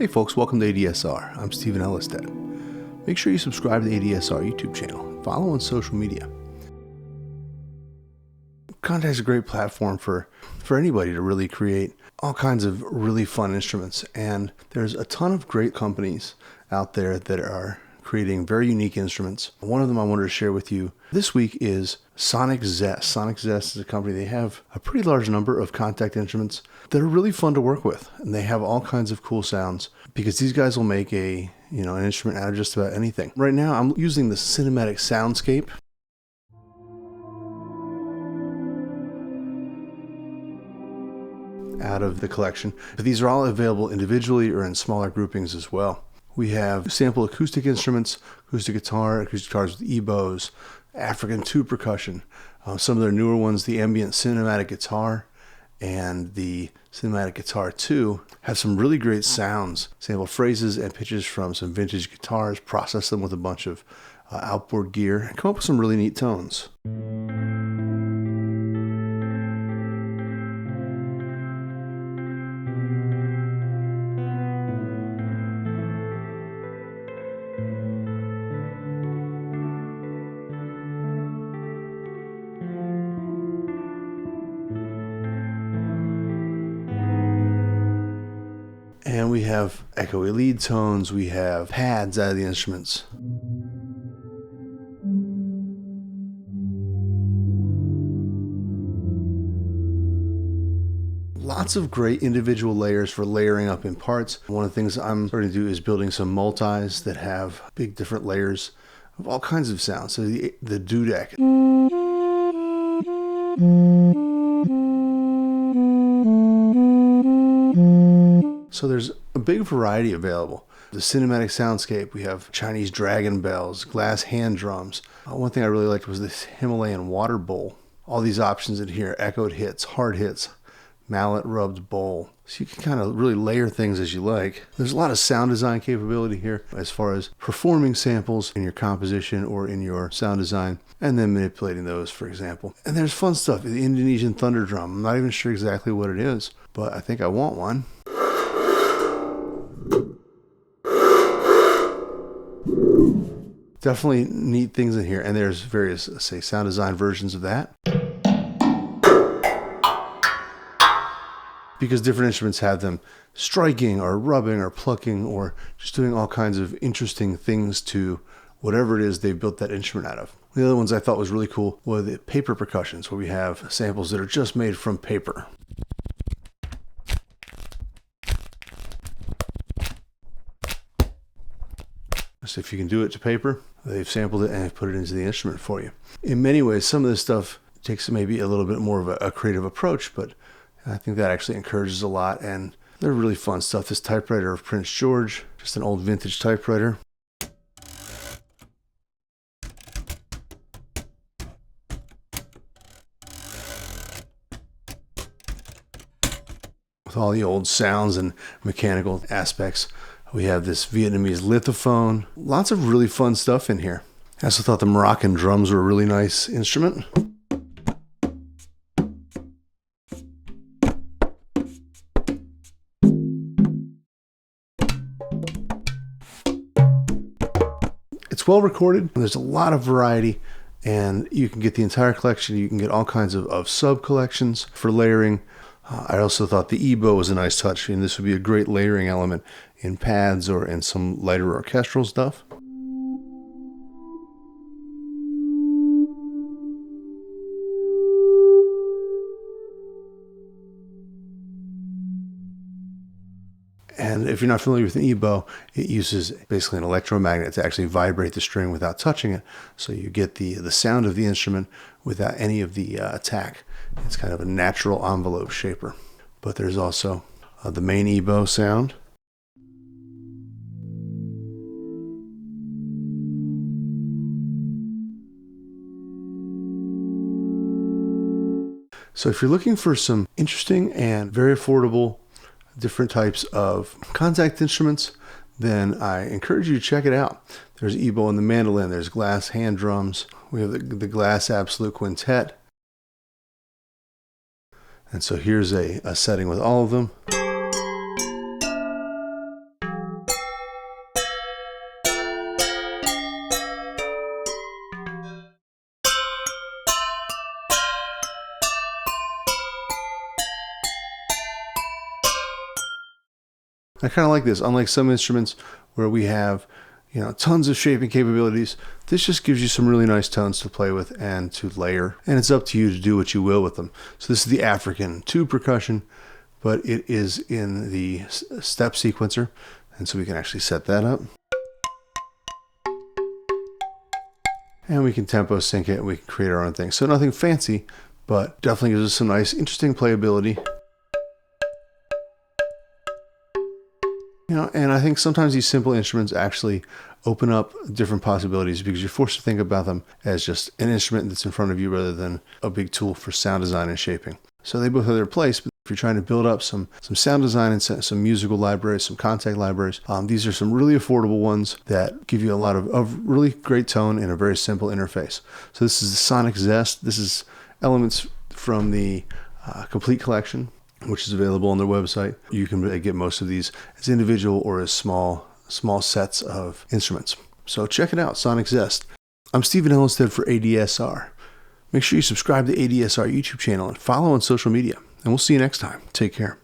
Hey folks, welcome to ADSR. I'm Stephen Ellistead. Make sure you subscribe to the ADSR YouTube channel. Follow on social media. Kontakt's a great platform for anybody to really create all kinds of really fun instruments. And there's a ton of great companies out there that are creating very unique instruments. One of them I wanted to share with you this week is Zest. Zest is a company. They have a pretty large number of Kontakt instruments that are really fun to work with, and they have all kinds of cool sounds because these guys will make an instrument out of just about anything. Right now I'm using the cinematic Soundscape. Out of the collection, but these are all available individually or in smaller groupings as well. We have sample acoustic instruments, acoustic guitars with Ebows, African Tube Percussion. Some of their newer ones, the ambient cinematic guitar and the cinematic guitar 2, have some really great sounds. Sample phrases and pitches from some vintage guitars, process them with a bunch of outboard gear, and come up with some really neat tones. And we have echoey lead tones, we have pads out of the instruments. Lots of great individual layers for layering up in parts. One of the things I'm starting to do is building some multis that have big different layers of all kinds of sounds. So the dudek. So there's a big variety available. The cinematic soundscape, we have Chinese dragon bells, glass hand drums. One thing I really liked was this Himalayan water bowl. All these options in here, echoed hits, hard hits, mallet rubbed bowl. So you can kind of really layer things as you like. There's a lot of sound design capability here as far as performing samples in your composition or in your sound design and then manipulating those, for example. And there's fun stuff. The Indonesian thunder drum. I'm not even sure exactly what it is, but I think I want one. Definitely neat things in here, and there's various, say, sound design versions of that. Because different instruments have them striking or rubbing or plucking or just doing all kinds of interesting things to whatever it is they built that instrument out of. The other ones I thought was really cool were the paper percussions, where we have samples that are just made from paper. So if you can do it to paper, they've sampled it and have put it into the instrument for you. In many ways, some of this stuff takes maybe a little bit more of a creative approach, but I think that actually encourages a lot, and they're really fun stuff. This typewriter of Prince George, just an old vintage typewriter. With all the old sounds and mechanical aspects. We have this Vietnamese lithophone. Lots of really fun stuff in here. I also thought the Moroccan drums were a really nice instrument. It's well recorded. There's a lot of variety, and you can get the entire collection. You can get all kinds of sub-collections for layering. I also thought the Ebow was a nice touch, and this would be a great layering element in pads or in some lighter orchestral stuff. And if you're not familiar with an Ebow, it uses basically an electromagnet to actually vibrate the string without touching it. So you get the sound of the instrument without any of the attack. It's kind of a natural envelope shaper. But there's also the main Ebow sound. So if you're looking for some interesting and very affordable different types of Kontakt instruments, then I encourage you to check it out. There's Ebow and the mandolin, there's glass hand drums, we have the glass absolute quintet. And so here's a setting with all of them. I kind of like this. Unlike some instruments where we have, tons of shaping capabilities, this just gives you some really nice tones to play with and to layer. And it's up to you to do what you will with them. So this is the African Tube Percussion, but it is in the step sequencer. And so we can actually set that up. And we can tempo sync it, and we can create our own thing. So nothing fancy, but definitely gives us some nice, interesting playability. And I think sometimes these simple instruments actually open up different possibilities because you're forced to think about them as just an instrument that's in front of you rather than a big tool for sound design and shaping. So they both have their place, but if you're trying to build up some sound design and some musical libraries, some Kontakt libraries, these are some really affordable ones that give you a lot of really great tone in a very simple interface. So this is the Sonic Zest. This is elements from the Complete Collection, which is available on their website. You can get most of these as individual or as small sets of instruments. So check it out, Sonic Zest. I'm Stephen Ellenstead for ADSR. Make sure you subscribe to ADSR YouTube channel and follow on social media. And we'll see you next time. Take care.